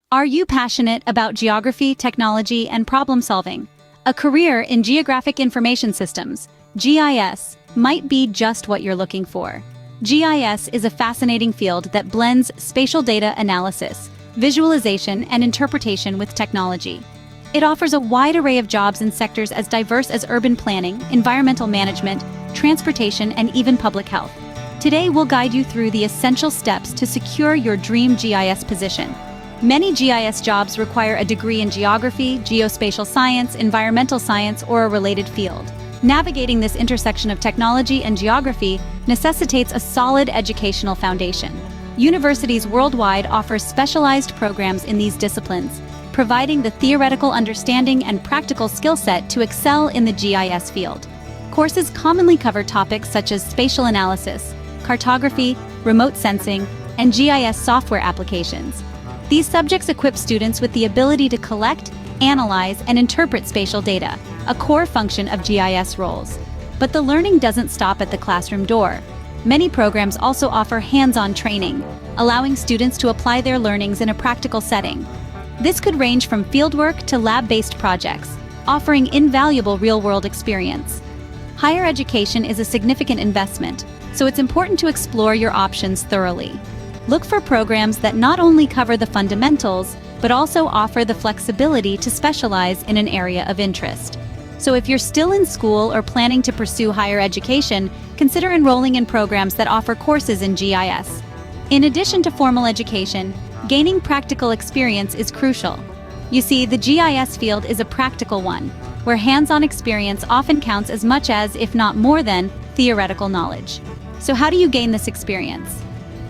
Are you passionate about geography, technology, and problem solving? A career in Geographic Information Systems, GIS, might be just what you're looking for. GIS is a fascinating field that blends spatial data analysis, visualization, and interpretation with technology. It offers a wide array of jobs in sectors as diverse as urban planning, environmental management, transportation, and even public health. Today, we'll guide you through the essential steps to secure your dream GIS position. Many GIS jobs require a degree in geography, geospatial science, environmental science, or a related field. Navigating this intersection of technology and geography necessitates a solid educational foundation. Universities worldwide offer specialized programs in these disciplines, providing the theoretical understanding and practical skill set to excel in the GIS field. Courses commonly cover topics such as spatial analysis, cartography, remote sensing, and GIS software applications. These subjects equip students with the ability to collect, analyze, and interpret spatial data, a core function of GIS roles. But the learning doesn't stop at the classroom door. Many programs also offer hands-on training, allowing students to apply their learnings in a practical setting. This could range from fieldwork to lab-based projects, offering invaluable real-world experience. Higher education is a significant investment, so it's important to explore your options thoroughly. Look for programs that not only cover the fundamentals, but also offer the flexibility to specialize in an area of interest. So if you're still in school or planning to pursue higher education, consider enrolling in programs that offer courses in GIS. In addition to formal education, gaining practical experience is crucial. You see, the GIS field is a practical one, where hands-on experience often counts as much as, if not more than, theoretical knowledge. So how do you gain this experience?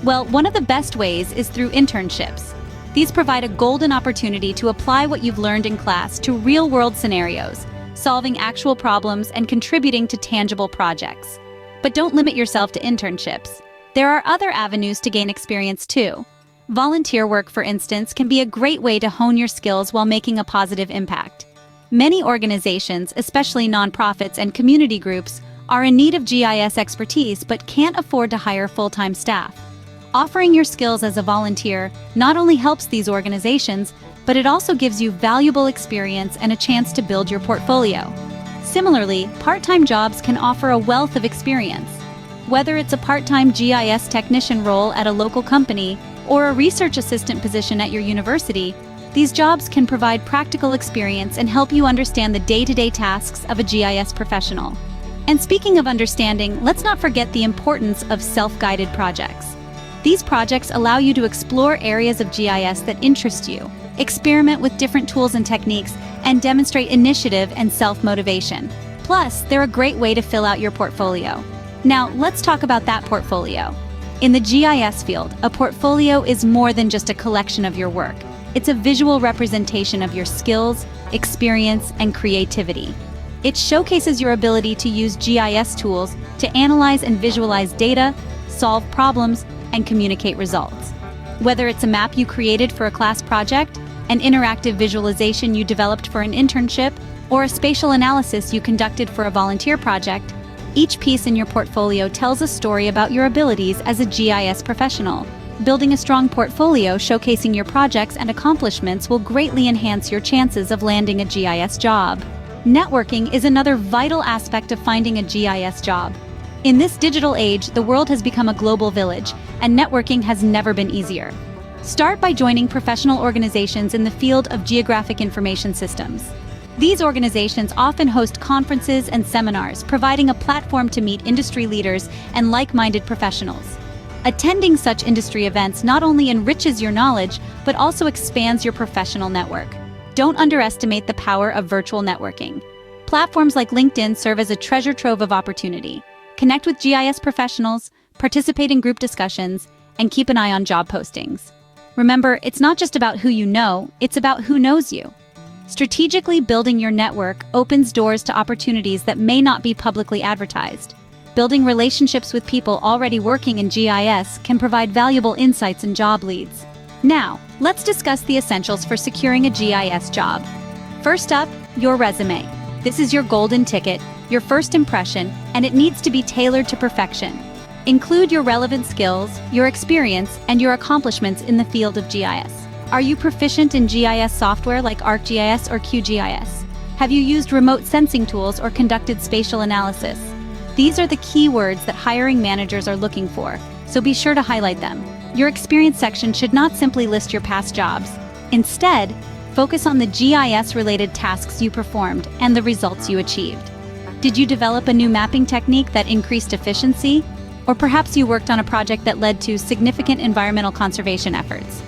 Well, one of the best ways is through internships. These provide a golden opportunity to apply what you've learned in class to real-world scenarios, solving actual problems and contributing to tangible projects. But don't limit yourself to internships. There are other avenues to gain experience too. Volunteer work, for instance, can be a great way to hone your skills while making a positive impact. Many organizations, especially nonprofits and community groups, are in need of GIS expertise but can't afford to hire full-time staff. Offering your skills as a volunteer not only helps these organizations, but it also gives you valuable experience and a chance to build your portfolio. Similarly, part-time jobs can offer a wealth of experience. Whether it's a part-time GIS technician role at a local company or a research assistant position at your university, these jobs can provide practical experience and help you understand the day-to-day tasks of a GIS professional. And speaking of understanding, let's not forget the importance of self-guided projects. These projects allow you to explore areas of GIS that interest you, experiment with different tools and techniques, and demonstrate initiative and self-motivation. Plus, they're a great way to fill out your portfolio. Now, let's talk about that portfolio. In the GIS field, a portfolio is more than just a collection of your work. It's a visual representation of your skills, experience, and creativity. It showcases your ability to use GIS tools to analyze and visualize data, solve problems, and communicate results. Whether it's a map you created for a class project, an interactive visualization you developed for an internship, or a spatial analysis you conducted for a volunteer project, each piece in your portfolio tells a story about your abilities as a GIS professional. Building a strong portfolio showcasing your projects and accomplishments will greatly enhance your chances of landing a GIS job. Networking is another vital aspect of finding a GIS job. In this digital age, the world has become a global village, and networking has never been easier. Start by joining professional organizations in the field of geographic information systems. These organizations often host conferences and seminars, providing a platform to meet industry leaders and like-minded professionals. Attending such industry events not only enriches your knowledge, but also expands your professional network. Don't underestimate the power of virtual networking. Platforms like LinkedIn serve as a treasure trove of opportunity. Connect with GIS professionals, participate in group discussions, and keep an eye on job postings. Remember, it's not just about who you know, it's about who knows you. Strategically building your network opens doors to opportunities that may not be publicly advertised. Building relationships with people already working in GIS can provide valuable insights and job leads. Now, let's discuss the essentials for securing a GIS job. First up, your resume. This is your golden ticket, your first impression, and it needs to be tailored to perfection. Include your relevant skills, your experience, and your accomplishments in the field of GIS. Are you proficient in GIS software like ArcGIS or QGIS? Have you used remote sensing tools or conducted spatial analysis? These are the keywords that hiring managers are looking for, so be sure to highlight them. Your experience section should not simply list your past jobs. Instead, focus on the GIS-related tasks you performed and the results you achieved. Did you develop a new mapping technique that increased efficiency? Or perhaps you worked on a project that led to significant environmental conservation efforts.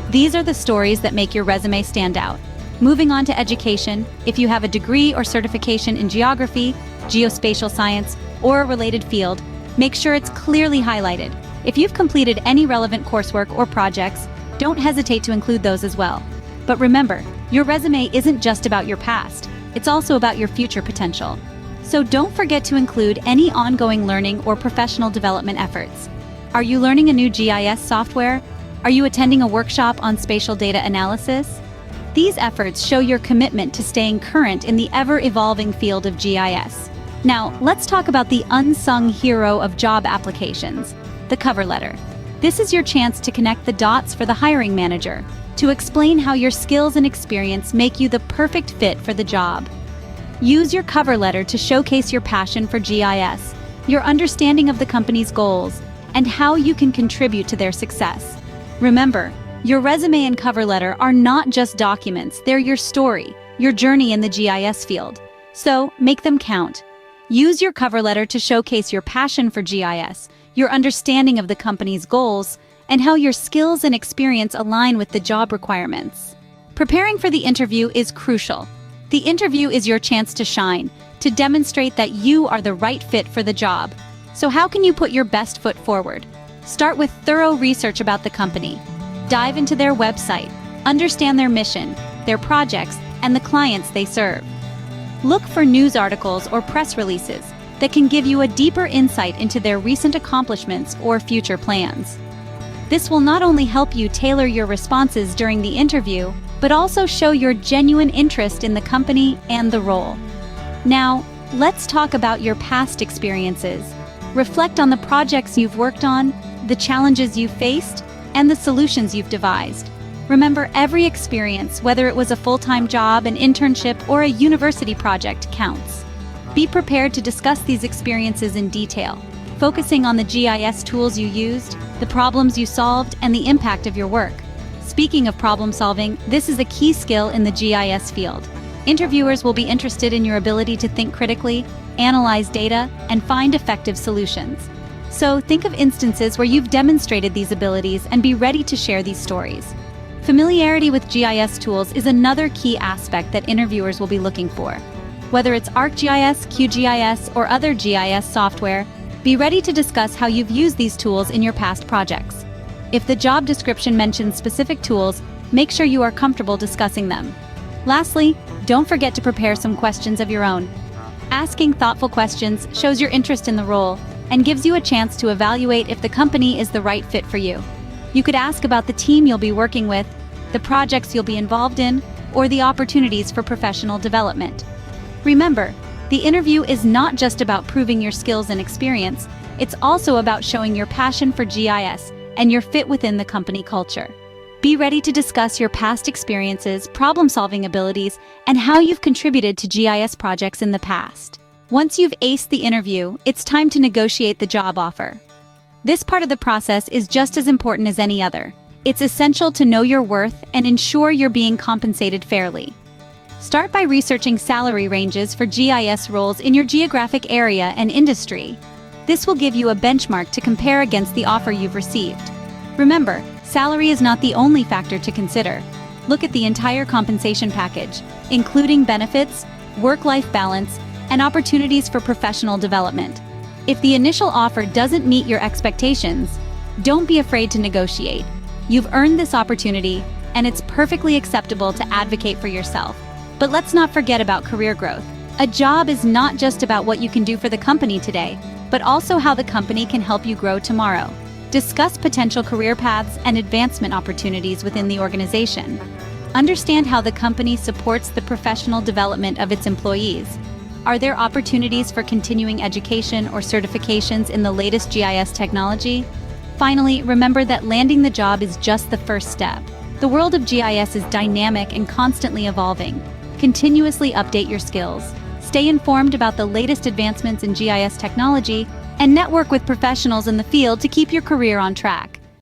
These are the stories that make your resume stand out. Moving on to education, if you have a degree or certification in geography, geospatial science, or a related field, make sure it's clearly highlighted. If you've completed any relevant coursework or projects, don't hesitate to include those as well. But remember, your resume isn't just about your past, it's also about your future potential. So don't forget to include any ongoing learning or professional development efforts. Are you learning a new GIS software? Are you attending a workshop on spatial data analysis? These efforts show your commitment to staying current in the ever-evolving field of GIS. Now, let's talk about the unsung hero of job applications, the cover letter. This is your chance to connect the dots for the hiring manager, to explain how your skills and experience make you the perfect fit for the job. Use your cover letter to showcase your passion for GIS, your understanding of the company's goals, and how you can contribute to their success. Remember, your resume and cover letter are not just documents, they're your story, your journey in the GIS field. So, make them count. Use your cover letter to showcase your passion for GIS, your understanding of the company's goals, and how your skills and experience align with the job requirements. Preparing for the interview is crucial. The interview is your chance to shine, to demonstrate that you are the right fit for the job. So how can you put your best foot forward? Start with thorough research about the company. Dive into their website, understand their mission, their projects, and the clients they serve. Look for news articles or press releases that can give you a deeper insight into their recent accomplishments or future plans. This will not only help you tailor your responses during the interview, but also show your genuine interest in the company and the role. Now, let's talk about your past experiences. Reflect on the projects you've worked on, the challenges you've faced, and the solutions you've devised. Remember, every experience, whether it was a full-time job, an internship, or a university project, counts. Be prepared to discuss these experiences in detail, focusing on the GIS tools you used, the problems you solved, and the impact of your work. Speaking of problem solving, this is a key skill in the GIS field. Interviewers will be interested in your ability to think critically, analyze data, and find effective solutions. So think of instances where you've demonstrated these abilities and be ready to share these stories. Familiarity with GIS tools is another key aspect that interviewers will be looking for. Whether it's ArcGIS, QGIS, or other GIS software, be ready to discuss how you've used these tools in your past projects. If the job description mentions specific tools, make sure you are comfortable discussing them. Lastly, don't forget to prepare some questions of your own. Asking thoughtful questions shows your interest in the role and gives you a chance to evaluate if the company is the right fit for you. You could ask about the team you'll be working with, the projects you'll be involved in, or the opportunities for professional development. Remember, the interview is not just about proving your skills and experience, it's also about showing your passion for GIS and your fit within the company culture. Be ready to discuss your past experiences, problem-solving abilities, and how you've contributed to GIS projects in the past. Once you've aced the interview, it's time to negotiate the job offer. This part of the process is just as important as any other. It's essential to know your worth and ensure you're being compensated fairly. Start by researching salary ranges for GIS roles in your geographic area and industry. This will give you a benchmark to compare against the offer you've received. Remember, salary is not the only factor to consider. Look at the entire compensation package, including benefits, work-life balance, and opportunities for professional development. If the initial offer doesn't meet your expectations, don't be afraid to negotiate. You've earned this opportunity, and it's perfectly acceptable to advocate for yourself. But let's not forget about career growth. A job is not just about what you can do for the company today, but also how the company can help you grow tomorrow. Discuss potential career paths and advancement opportunities within the organization. Understand how the company supports the professional development of its employees. Are there opportunities for continuing education or certifications in the latest GIS technology? Finally, remember that landing the job is just the first step. The world of GIS is dynamic and constantly evolving. Continuously update your skills, stay informed about the latest advancements in GIS technology, and network with professionals in the field to keep your career on track.